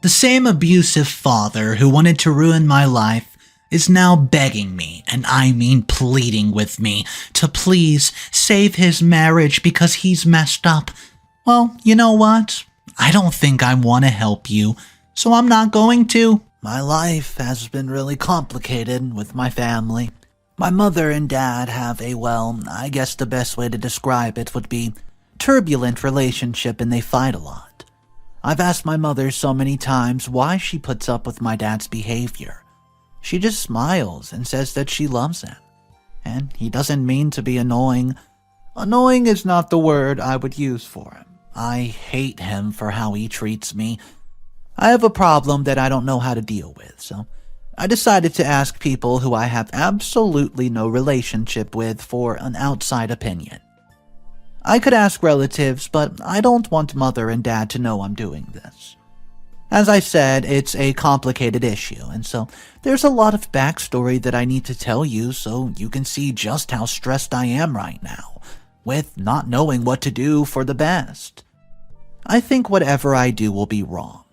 The same abusive father who wanted to ruin my life is now begging me, and I mean pleading with me, to please save his marriage because he's messed up. Well, you know what? I don't think I want to help you, so I'm not going to. My life has been really complicated with my family. My mother and dad have I guess the best way to describe it would be turbulent relationship, and they fight a lot. I've asked my mother so many times why she puts up with my dad's behavior. She just smiles and says that she loves him. And he doesn't mean to be annoying. Annoying is not the word I would use for him. I hate him for how he treats me. I have a problem that I don't know how to deal with, so I decided to ask people who I have absolutely no relationship with for an outside opinion. I could ask relatives, but I don't want mother and dad to know I'm doing this. As I said, it's a complicated issue, and so there's a lot of backstory that I need to tell you so you can see just how stressed I am right now, with not knowing what to do for the best. I think whatever I do will be wrong.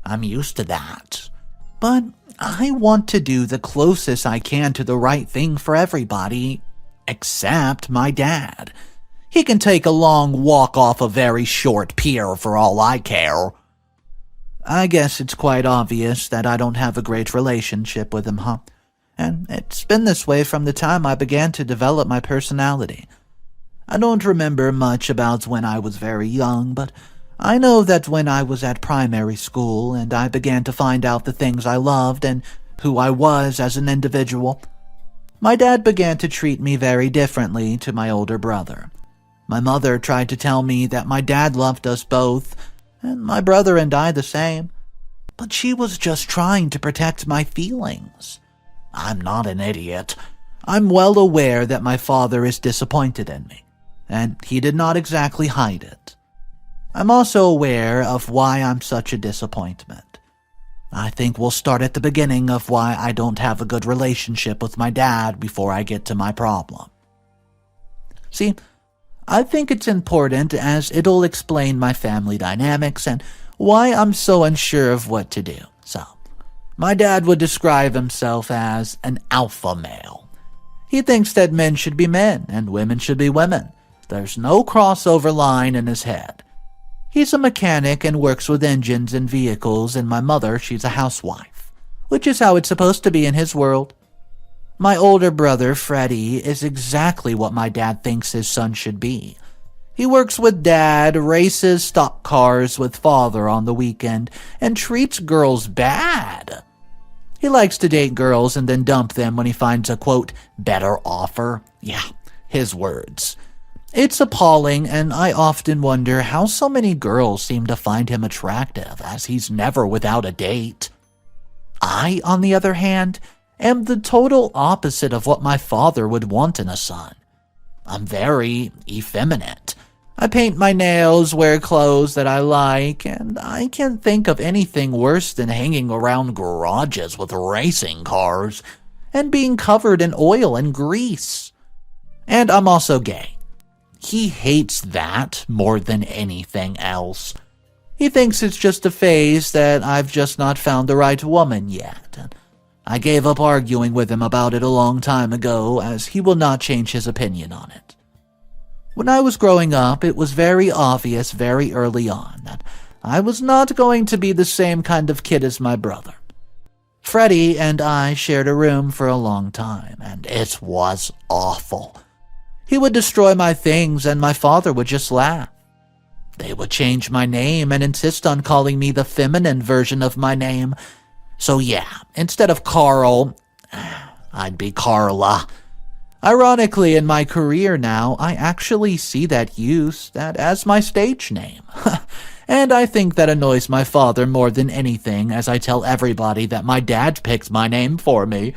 I'm used to that. But I want to do the closest I can to the right thing for everybody, except my dad. He can take a long walk off a very short pier for all I care. I guess it's quite obvious that I don't have a great relationship with him, huh? And it's been this way from the time I began to develop my personality. I don't remember much about when I was very young, but I know that when I was at primary school and I began to find out the things I loved and who I was as an individual, my dad began to treat me very differently to my older brother. My mother tried to tell me that my dad loved us both, and my brother and I the same, but she was just trying to protect my feelings. I'm not an idiot. I'm well aware that my father is disappointed in me, and he did not exactly hide it. I'm also aware of why I'm such a disappointment. I think we'll start at the beginning of why I don't have a good relationship with my dad before I get to my problem. See, I think it's important as it'll explain my family dynamics and why I'm so unsure of what to do. So, my dad would describe himself as an alpha male. He thinks that men should be men and women should be women. There's no crossover line in his head. He's a mechanic and works with engines and vehicles, and my mother, she's a housewife, which is how it's supposed to be in his world. My older brother, Freddie, is exactly what my dad thinks his son should be. He works with dad, races stock cars with father on the weekend, and treats girls bad. He likes to date girls and then dump them when he finds a, quote, better offer. Yeah, his words. It's appalling, and I often wonder how so many girls seem to find him attractive, as he's never without a date. I, on the other hand, am the total opposite of what my father would want in a son. I'm very effeminate. I paint my nails, wear clothes that I like, and I can't think of anything worse than hanging around garages with racing cars and being covered in oil and grease. And I'm also gay. He hates that more than anything else. He thinks it's just a phase that I've just not found the right woman yet. And I gave up arguing with him about it a long time ago, as he will not change his opinion on it. When I was growing up, it was very obvious very early on that I was not going to be the same kind of kid as my brother. Freddie and I shared a room for a long time, and it was awful. He would destroy my things, and my father would just laugh. They would change my name and insist on calling me the feminine version of my name. So yeah, instead of Carl, I'd be Carla. Ironically, in my career now, I actually see that as my stage name. And I think that annoys my father more than anything, as I tell everybody that my dad picked my name for me.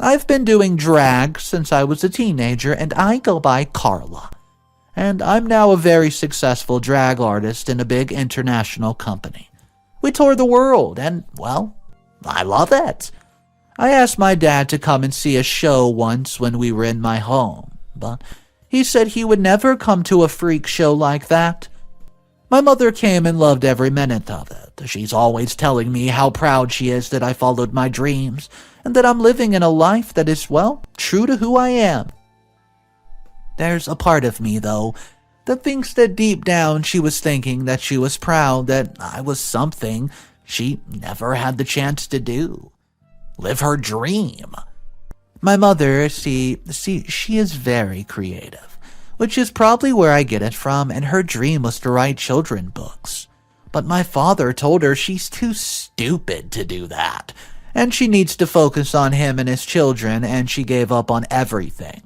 I've been doing drag since I was a teenager, and I go by Carla. And I'm now a very successful drag artist in a big international company. We tour the world, and, well, I love it. I asked my dad to come and see a show once when we were in my home, but he said he would never come to a freak show like that. My mother came and loved every minute of it. She's always telling me how proud she is that I followed my dreams, and that I'm living in a life that is, well, true to who I am. There's a part of me, though, that thinks that deep down she was thinking that she was proud that I was something she never had the chance to do. Live her dream. My mother, she is very creative, which is probably where I get it from, and her dream was to write children's books. But my father told her she's too stupid to do that, and she needs to focus on him and his children, and she gave up on everything.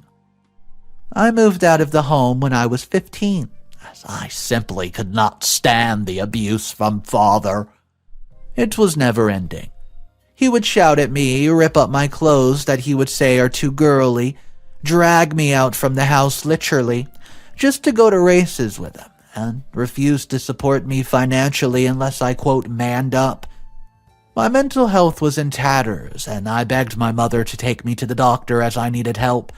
I moved out of the home when I was 15, as I simply could not stand the abuse from father. It was never ending. He would shout at me, rip up my clothes that he would say are too girly, drag me out from the house literally, just to go to races with him, and refuse to support me financially unless I, quote, manned up. My mental health was in tatters, and I begged my mother to take me to the doctor as I needed help.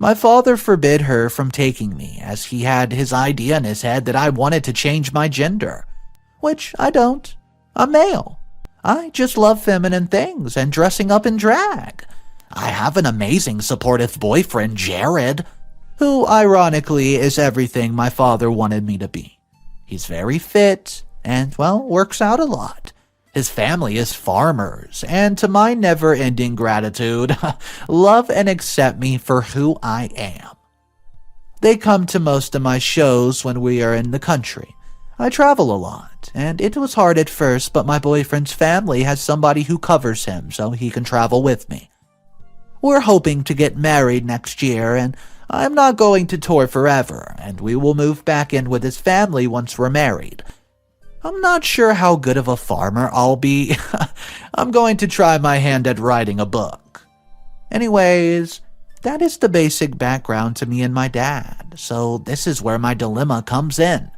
My father forbid her from taking me, as he had his idea in his head that I wanted to change my gender, which I don't. I'm male. I just love feminine things and dressing up in drag. I have an amazing supportive boyfriend, Jared, who ironically is everything my father wanted me to be. He's very fit and, well, works out a lot. His family is farmers, and to my never-ending gratitude, love and accept me for who I am. They come to most of my shows when we are in the country. I travel a lot, and it was hard at first, but my boyfriend's family has somebody who covers him so he can travel with me. We're hoping to get married next year, and I'm not going to tour forever, and we will move back in with his family once we're married. I'm not sure how good of a farmer I'll be. I'm going to try my hand at writing a book. Anyways, that is the basic background to me and my dad, so this is where my dilemma comes in.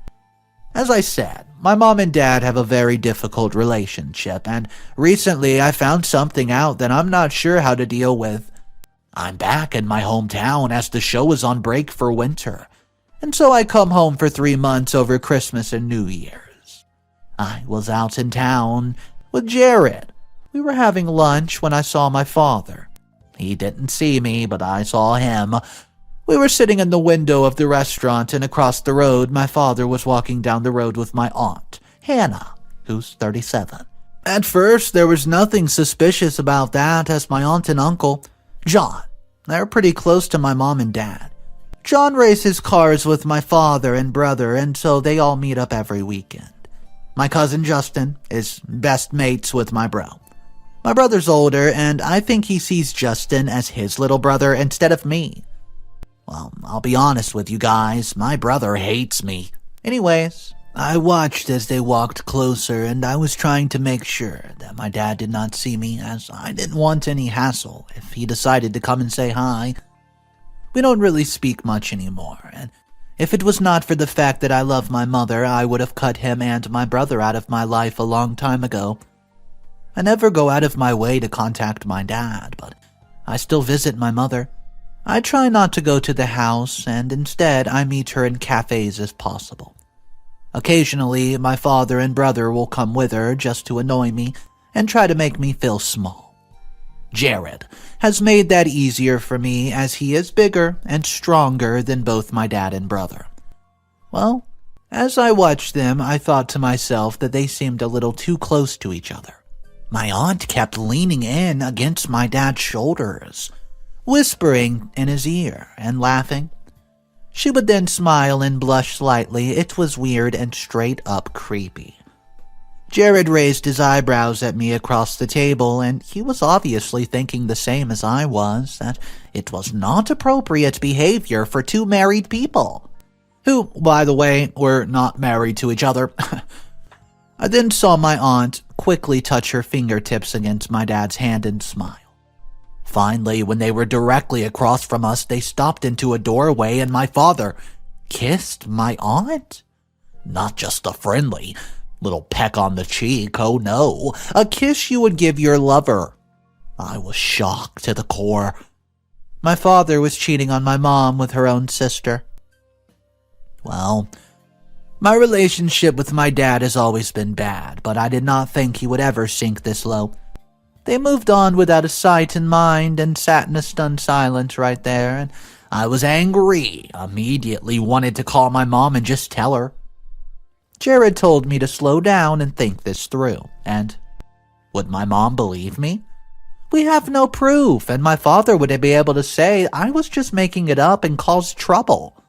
As I said, my mom and dad have a very difficult relationship, and recently I found something out that I'm not sure how to deal with. I'm back in my hometown as the show is on break for winter, and so I come home for 3 months over Christmas and New Year's. I was out in town with Jared. We were having lunch when I saw my father. He didn't see me, but I saw him. We were sitting in the window of the restaurant, and across the road, my father was walking down the road with my aunt, Hannah, who's 37. At first, there was nothing suspicious about that, as my aunt and uncle, John, they're pretty close to my mom and dad. John races cars with my father and brother, and so they all meet up every weekend. My cousin Justin is best mates with my bro. My brother's older, and I think he sees Justin as his little brother instead of me. Well, I'll be honest with you guys, my brother hates me. Anyways, I watched as they walked closer, and I was trying to make sure that my dad did not see me, as I didn't want any hassle if he decided to come and say hi. We don't really speak much anymore, and if it was not for the fact that I love my mother, I would have cut him and my brother out of my life a long time ago. I never go out of my way to contact my dad, but I still visit my mother. I try not to go to the house, and instead I meet her in cafes as possible. Occasionally, my father and brother will come with her just to annoy me and try to make me feel small. Jared has made that easier for me, as he is bigger and stronger than both my dad and brother. Well, as I watched them, I thought to myself that they seemed a little too close to each other. My aunt kept leaning in against my dad's shoulders, whispering in his ear and laughing. She would then smile and blush slightly. It was weird and straight up creepy. Jared raised his eyebrows at me across the table, and he was obviously thinking the same as I was, that it was not appropriate behavior for two married people, who, by the way, were not married to each other. I then saw my aunt quickly touch her fingertips against my dad's hand and smile. Finally, when they were directly across from us, they stopped into a doorway, and my father kissed my aunt. Not just a friendly little peck on the cheek, oh no, a kiss you would give your lover. I was shocked to the core. My father was cheating on my mom with her own sister. Well, My relationship with my dad has always been bad, but I did not think he would ever sink this low. They moved on without a sight in mind and sat in a stunned silence right there, and I was angry, immediately wanted to call my mom and just tell her. Jared told me to slow down and think this through, and would my mom believe me? We have no proof, and my father would be able to say I was just making it up and cause trouble.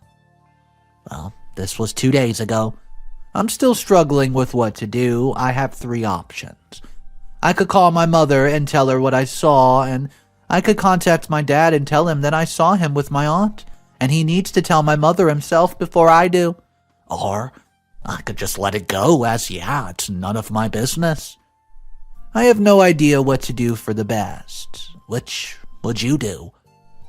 Well, this was 2 days ago. I'm still struggling with what to do. I have 3 options. I could call my mother and tell her what I saw, and I could contact my dad and tell him that I saw him with my aunt, and he needs to tell my mother himself before I do. Or I could just let it go as, it's none of my business. I have no idea what to do for the best. Which would you do?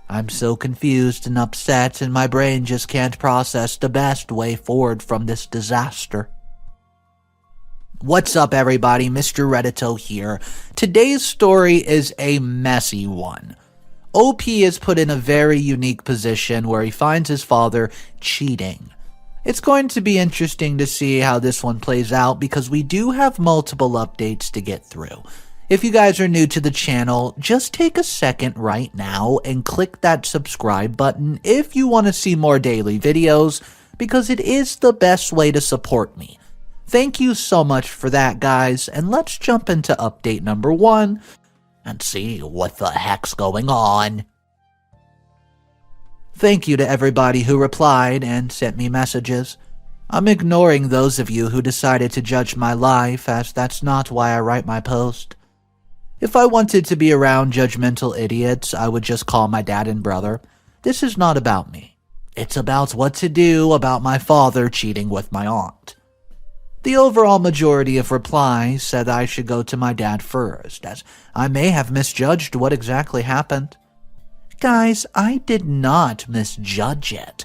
I'm so confused and upset, and my brain just can't process the best way forward from this disaster. What's up, everybody? Mr. Reddito here. Today's story is a messy one. OP is put in a very unique position where he finds his father cheating. It's going to be interesting to see how this one plays out because we do have multiple updates to get through. If you guys are new to the channel, just take a second right now and click that subscribe button if you want to see more daily videos, because it is the best way to support me. Thank you so much for that, guys, and let's jump into update number 1 and see what the heck's going on. Thank you to everybody who replied and sent me messages. I'm ignoring those of you who decided to judge my life, as that's not why I write my post. If I wanted to be around judgmental idiots, I would just call my dad and brother. This is not about me. It's about what to do about my father cheating with my aunt. The overall majority of replies said I should go to my dad first, as I may have misjudged what exactly happened. Guys, I did not misjudge it.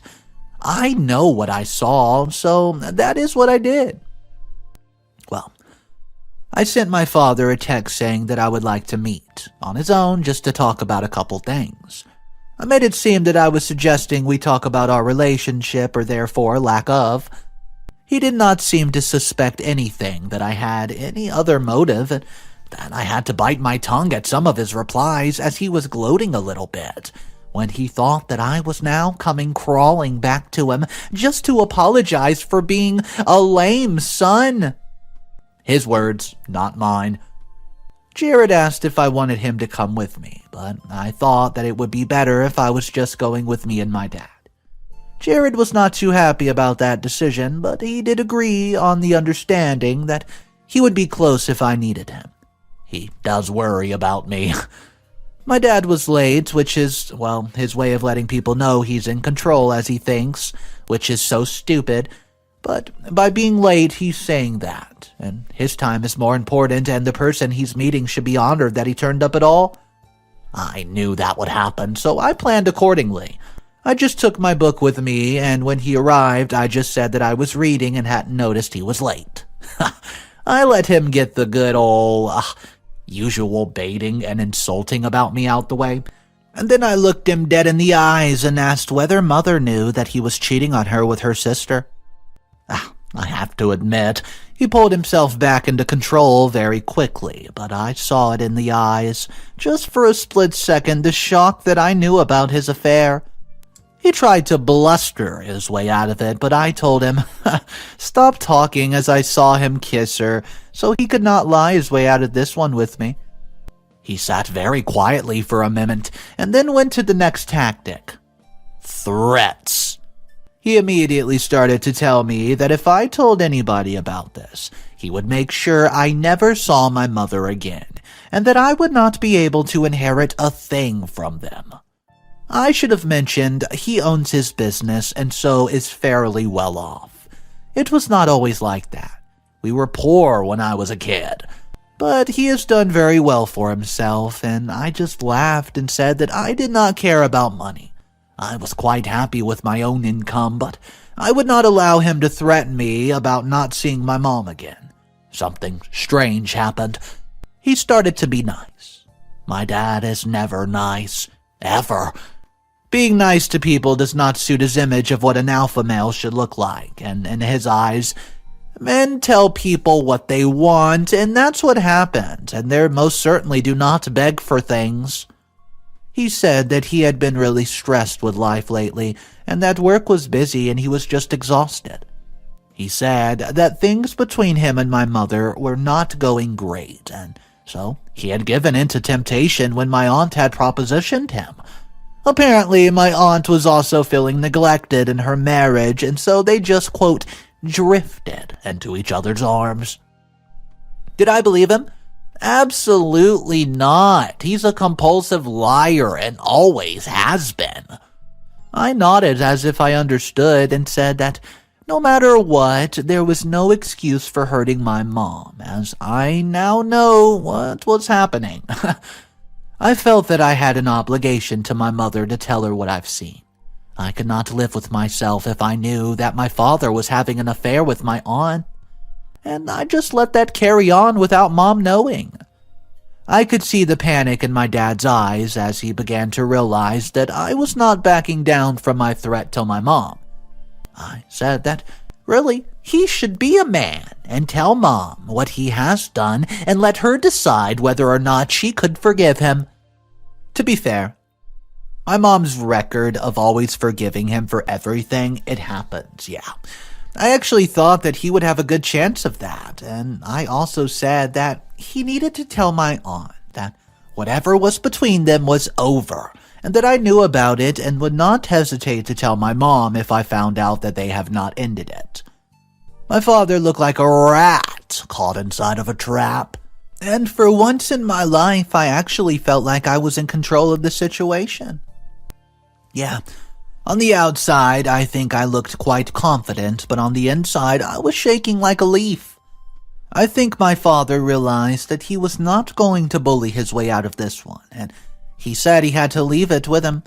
I know what I saw, so that is what I did. Well, I sent my father a text saying that I would like to meet, on his own, just to talk about a couple things. I made it seem that I was suggesting we talk about our relationship, or therefore lack of. He did not seem to suspect anything, that I had any other motive, and that I had to bite my tongue at some of his replies as he was gloating a little bit, when he thought that I was now coming crawling back to him just to apologize for being a lame son. His words, not mine. Jared asked if I wanted him to come with me, but I thought that it would be better if I was just going with me and my dad. Jared was not too happy about that decision, but he did agree on the understanding that he would be close if I needed him. He does worry about me. My dad was late, which is, well, his way of letting people know he's in control as he thinks, which is so stupid. But by being late, he's saying that, and his time is more important, and the person he's meeting should be honored that he turned up at all. I knew that would happen, so I planned accordingly. I just took my book with me, and when he arrived, I just said that I was reading and hadn't noticed he was late. I let him get the good old, usual baiting and insulting about me out the way, and then I looked him dead in the eyes and asked whether Mother knew that he was cheating on her with her sister. I have to admit, he pulled himself back into control very quickly, but I saw it in the eyes, just for a split second, the shock that I knew about his affair. He tried to bluster his way out of it, but I told him, stop talking, as I saw him kiss her, so he could not lie his way out of this one with me. He sat very quietly for a moment, and then went to the next tactic. Threats. He immediately started to tell me that if I told anybody about this, he would make sure I never saw my mother again, and that I would not be able to inherit a thing from them. I should have mentioned he owns his business and so is fairly well off. It was not always like that. We were poor when I was a kid. But he has done very well for himself, and I just laughed and said that I did not care about money. I was quite happy with my own income, but I would not allow him to threaten me about not seeing my mom again. Something strange happened. He started to be nice. My dad is never nice. Ever. Being nice to people does not suit his image of what an alpha male should look like, and in his eyes, men tell people what they want, and that's what happened, and they most certainly do not beg for things. He said that he had been really stressed with life lately, and that work was busy and he was just exhausted. He said that things between him and my mother were not going great, and so he had given in to temptation when my aunt had propositioned him. Apparently, my aunt was also feeling neglected in her marriage, and so they just, quote, drifted into each other's arms. Did I believe him? Absolutely not. He's a compulsive liar and always has been. I nodded as if I understood and said that no matter what, there was no excuse for hurting my mom, as I now know what was happening. I felt that I had an obligation to my mother to tell her what I've seen. I could not live with myself if I knew that my father was having an affair with my aunt, and I just let that carry on without Mom knowing. I could see the panic in my dad's eyes as he began to realize that I was not backing down from my threat to my mom. I said that, really, he should be a man and tell Mom what he has done and let her decide whether or not she could forgive him. To be fair, my mom's record of always forgiving him for everything, it happens, yeah. I actually thought that he would have a good chance of that, and I also said that he needed to tell my aunt that whatever was between them was over, and that I knew about it and would not hesitate to tell my mom if I found out that they have not ended it. My father looked like a rat caught inside of a trap, and for once in my life I actually felt like I was in control of the situation. Yeah, on the outside I think I looked quite confident, but on the inside I was shaking like a leaf. I think my father realized that he was not going to bully his way out of this one, and he said he had to leave it with him,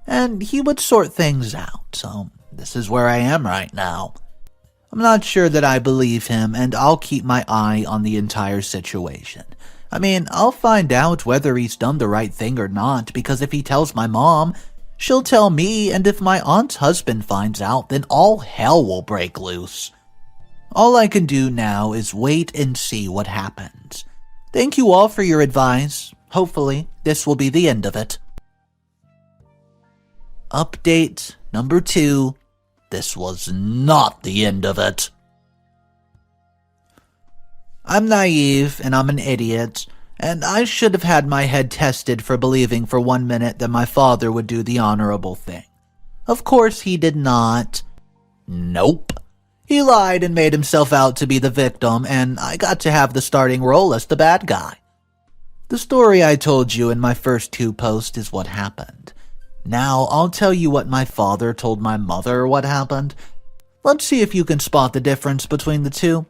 and he would sort things out, so this is where I am right now. I'm not sure that I believe him, and I'll keep my eye on the entire situation. I mean, I'll find out whether he's done the right thing or not, because if he tells my mom, she'll tell me, and if my aunt's husband finds out, then all hell will break loose. All I can do now is wait and see what happens. Thank you all for your advice. Hopefully, this will be the end of it. Update number 2. This was not the end of it. I'm naive and I'm an idiot, and I should have had my head tested for believing for 1 minute that my father would do the honorable thing. Of course he did not. Nope. He lied and made himself out to be the victim, and I got to have the starting role as the bad guy. The story I told you in my first 2 posts is what happened. Now I'll tell you what my father told my mother what happened. Let's see if you can spot the difference between the two.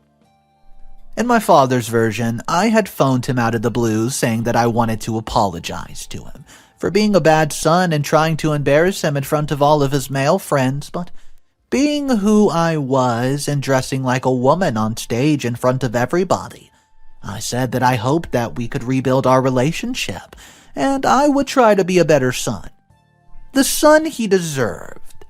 In my father's version, I had phoned him out of the blue saying that I wanted to apologize to him for being a bad son and trying to embarrass him in front of all of his male friends, but being who I was and dressing like a woman on stage in front of everybody, I said that I hoped that we could rebuild our relationship, and I would try to be a better son. The son he deserved.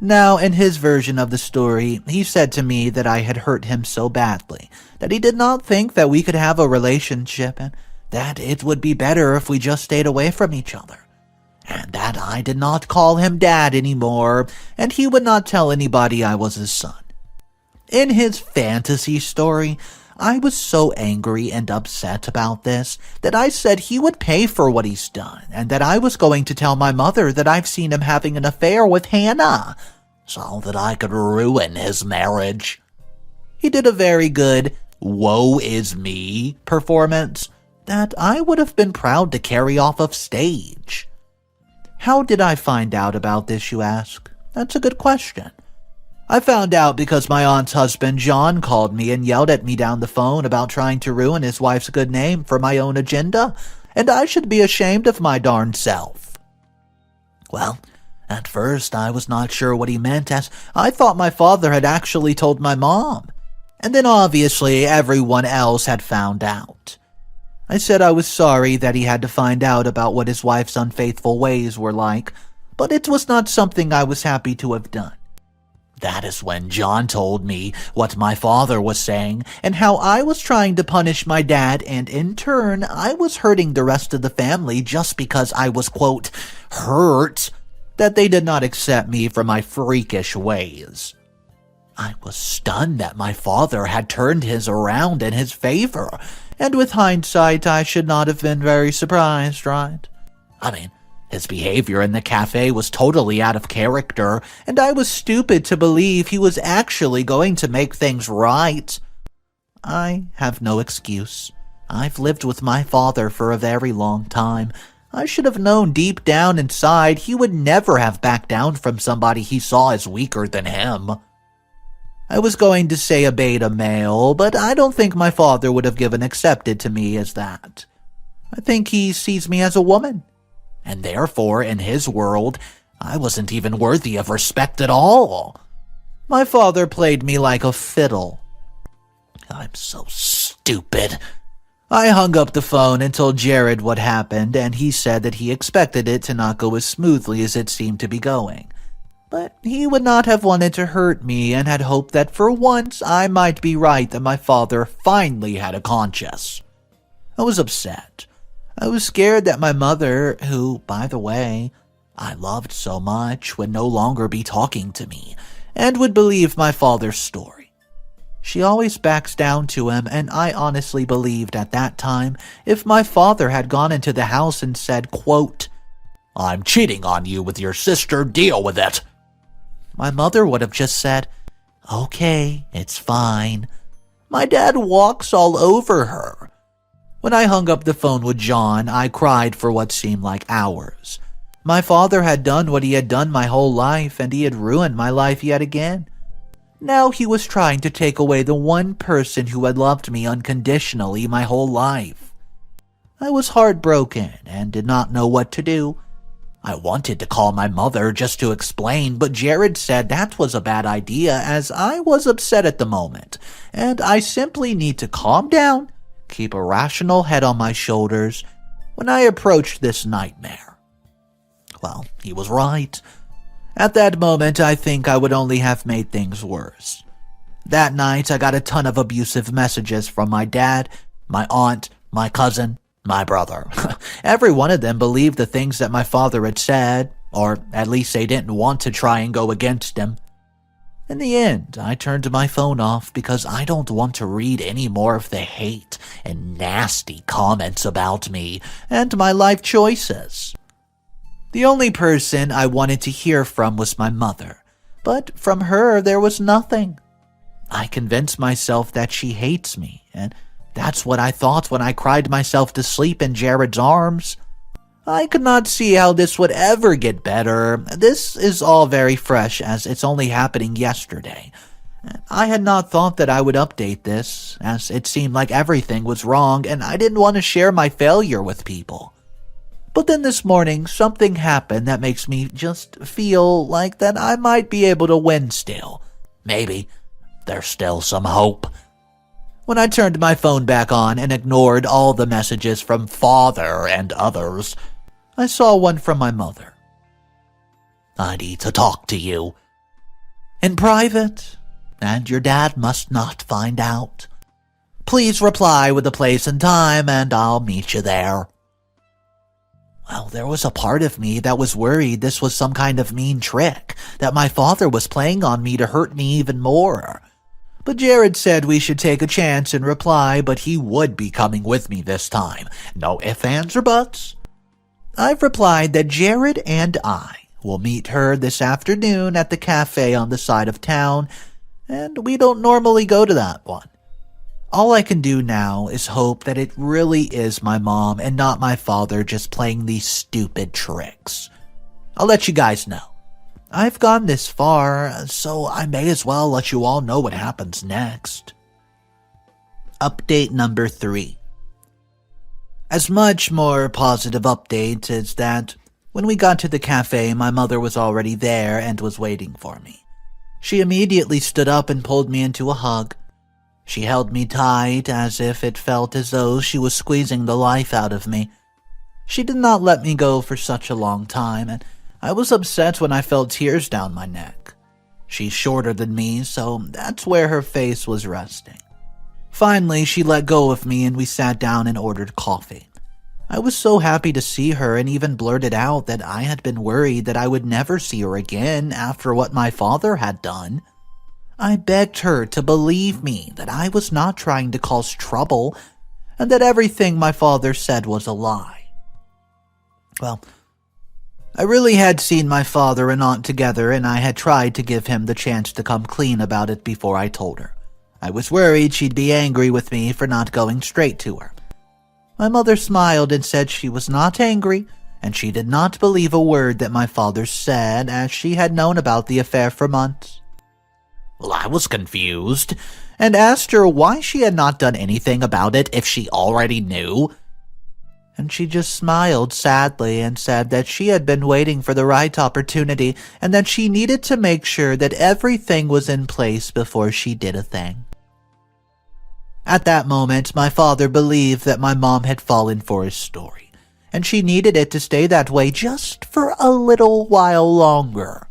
Now, in his version of the story, he said to me that I had hurt him so badly that he did not think that we could have a relationship and that it would be better if we just stayed away from each other, and that I did not call him dad anymore, and he would not tell anybody I was his son. In his fantasy story, I was so angry and upset about this that I said he would pay for what he's done, and that I was going to tell my mother that I've seen him having an affair with Hannah, so that I could ruin his marriage. He did a very good woe is me performance that I would have been proud to carry off of stage. How did I find out about this, you ask? That's a good question. I found out because my aunt's husband, John, called me and yelled at me down the phone about trying to ruin his wife's good name for my own agenda, and I should be ashamed of my darn self. Well, at first I was not sure what he meant, as I thought my father had actually told my mom, and then obviously everyone else had found out. I said I was sorry that he had to find out about what his wife's unfaithful ways were like, but it was not something I was happy to have done. That is when John told me what my father was saying and how I was trying to punish my dad, and in turn, I was hurting the rest of the family just because I was, quote, hurt that they did not accept me for my freakish ways. I was stunned that my father had turned his around in his favor, and with hindsight, I should not have been very surprised, right? I mean, his behavior in the cafe was totally out of character, and I was stupid to believe he was actually going to make things right. I have no excuse. I've lived with my father for a very long time. I should have known deep down inside he would never have backed down from somebody he saw as weaker than him. I was going to say a beta male, but I don't think my father would have given accepted to me as that. I think he sees me as a woman. And therefore, in his world, I wasn't even worthy of respect at all. My father played me like a fiddle. I'm so stupid. I hung up the phone and told Jared what happened, and he said that he expected it to not go as smoothly as it seemed to be going. But he would not have wanted to hurt me and had hoped that for once I might be right that my father finally had a conscience. I was upset. I was scared that my mother, who, by the way, I loved so much, would no longer be talking to me and would believe my father's story. She always backs down to him, and I honestly believed at that time if my father had gone into the house and said, quote, "I'm cheating on you with your sister, deal with it," my mother would have just said, "Okay, it's fine." My dad walks all over her. When I hung up the phone with John, I cried for what seemed like hours. My father had done what he had done my whole life, and he had ruined my life yet again. Now he was trying to take away the one person who had loved me unconditionally my whole life. I was heartbroken and did not know what to do. I wanted to call my mother just to explain, but Jared said that was a bad idea as I was upset at the moment, and I simply need to calm down, keep a rational head on my shoulders when I approached this nightmare. Well, he was right. At that moment, I think I would only have made things worse. That night, I got a ton of abusive messages from my dad, my aunt, my cousin, my brother. Every one of them believed the things that my father had said, or at least they didn't want to try and go against him. In the end, I turned my phone off because I don't want to read any more of the hate and nasty comments about me and my life choices. The only person I wanted to hear from was my mother, but from her there was nothing. I convinced myself that she hates me, and that's what I thought when I cried myself to sleep in Jared's arms. I could not see how this would ever get better. This is all very fresh as it's only happening yesterday. I had not thought that I would update this, as it seemed like everything was wrong and I didn't want to share my failure with people. But then this morning, something happened that makes me just feel like that I might be able to win still. Maybe there's still some hope. When I turned my phone back on and ignored all the messages from father and others, I saw one from my mother. "I need to talk to you. In private, and your dad must not find out. Please reply with the place and time, and I'll meet you there." Well, there was a part of me that was worried this was some kind of mean trick, that my father was playing on me to hurt me even more. But Jared said we should take a chance and reply, but he would be coming with me this time. No ifs, ands, or buts. I've replied that Jared and I will meet her this afternoon at the cafe on the side of town, and we don't normally go to that one. All I can do now is hope that it really is my mom and not my father just playing these stupid tricks. I'll let you guys know. I've gone this far, so I may as well let you all know what happens next. Update number 3. As much more positive update is that when we got to the cafe, my mother was already there and was waiting for me. She immediately stood up and pulled me into a hug. She held me tight as if it felt as though she was squeezing the life out of me. She did not let me go for such a long time, and I was upset when I felt tears down my neck. She's shorter than me, so that's where her face was resting. Finally, she let go of me and we sat down and ordered coffee. I was so happy to see her and even blurted out that I had been worried that I would never see her again after what my father had done. I begged her to believe me that I was not trying to cause trouble and that everything my father said was a lie. Well, I really had seen my father and aunt together and I had tried to give him the chance to come clean about it before I told her. I was worried she'd be angry with me for not going straight to her. My mother smiled and said she was not angry, and she did not believe a word that my father said, as she had known about the affair for months. Well, I was confused, and asked her why she had not done anything about it if she already knew. And she just smiled sadly and said that she had been waiting for the right opportunity, and that she needed to make sure that everything was in place before she did a thing. At that moment, my father believed that my mom had fallen for his story, and she needed it to stay that way just for a little while longer.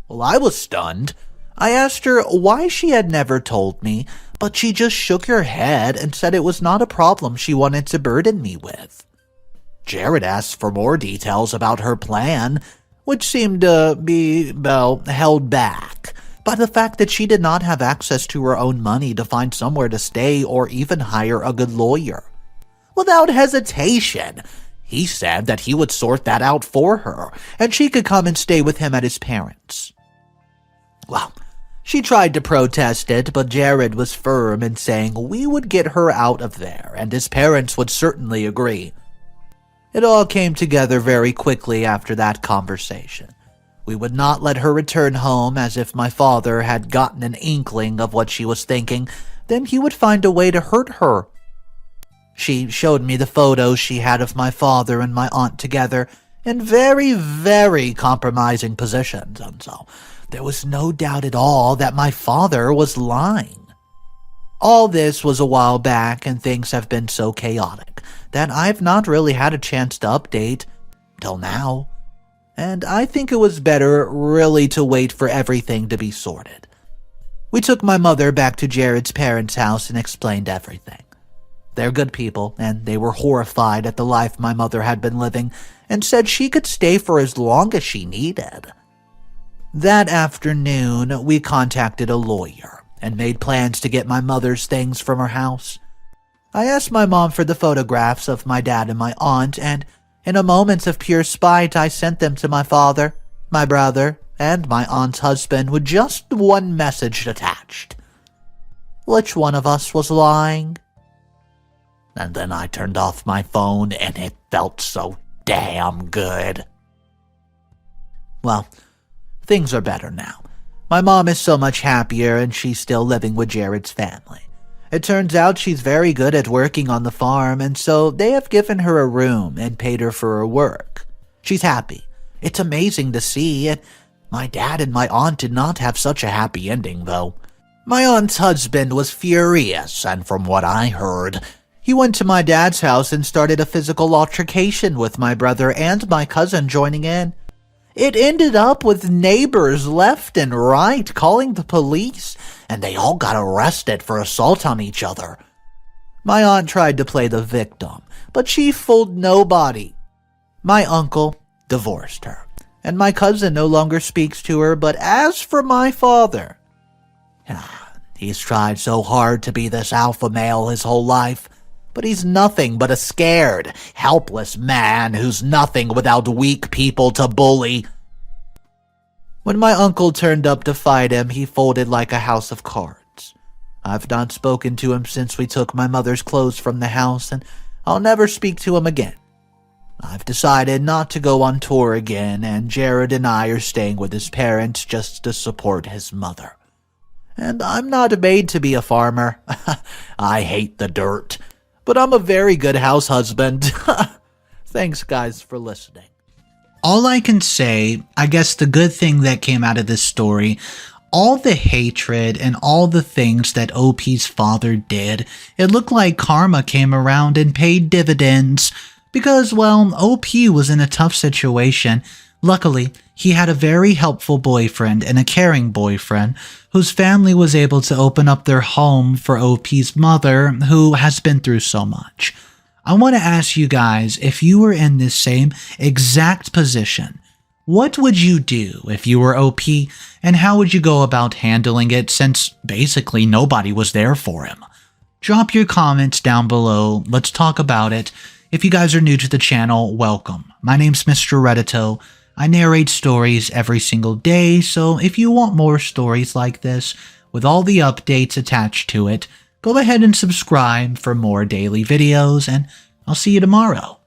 Well, I was stunned. I asked her why she had never told me, but she just shook her head and said it was not a problem she wanted to burden me with. Jared asked for more details about her plan, which seemed to be, held back by the fact that she did not have access to her own money to find somewhere to stay or even hire a good lawyer. Without hesitation, he said that he would sort that out for her, and she could come and stay with him at his parents'. Well, she tried to protest it, but Jared was firm in saying we would get her out of there, and his parents would certainly agree. It all came together very quickly after that conversation. We would not let her return home, as if my father had gotten an inkling of what she was thinking, then he would find a way to hurt her. She showed me the photos she had of my father and my aunt together in very, very compromising positions, and so there was no doubt at all that my father was lying. All this was a while back, and things have been so chaotic that I've not really had a chance to update till now. And I think it was better really to wait for everything to be sorted. We took my mother back to Jared's parents' house and explained everything. They're good people, and they were horrified at the life my mother had been living and said she could stay for as long as she needed. That afternoon, we contacted a lawyer and made plans to get my mother's things from her house. I asked my mom for the photographs of my dad and my aunt, and in a moment of pure spite, I sent them to my father, my brother, and my aunt's husband with just one message attached. Which one of us was lying? And then I turned off my phone, and it felt so damn good. Well, things are better now. My mom is so much happier, and she's still living with Jared's family. It turns out she's very good at working on the farm, and so they have given her a room and paid her for her work. She's happy. It's amazing to see, and my dad and my aunt did not have such a happy ending, though. My aunt's husband was furious, and from what I heard, he went to my dad's house and started a physical altercation with my brother and my cousin joining in. It ended up with neighbors left and right calling the police, and they all got arrested for assault on each other. My aunt tried to play the victim, but she fooled nobody. My uncle divorced her, and my cousin no longer speaks to her, but as for my father, he's tried so hard to be this alpha male his whole life, but he's nothing but a scared, helpless man who's nothing without weak people to bully. When my uncle turned up to fight him, he folded like a house of cards. I've not spoken to him since we took my mother's clothes from the house, and I'll never speak to him again. I've decided not to go on tour again, and Jared and I are staying with his parents just to support his mother. And I'm not made to be a farmer. I hate the dirt. But I'm a very good house husband. Thanks, guys, for listening. All I can say, I guess the good thing that came out of this story, all the hatred and all the things that OP's father did, it looked like karma came around and paid dividends. Because, well, OP was in a tough situation, Luckily, he had a very helpful boyfriend and a caring boyfriend whose family was able to open up their home for OP's mother, who has been through so much. I want to ask you guys, if you were in this same exact position, what would you do if you were OP, and how would you go about handling it since basically nobody was there for him? Drop your comments down below. Let's talk about it. If you guys are new to the channel, welcome. My name's Mr. Reddito. I narrate stories every single day, so if you want more stories like this, with all the updates attached to it, go ahead and subscribe for more daily videos, and I'll see you tomorrow.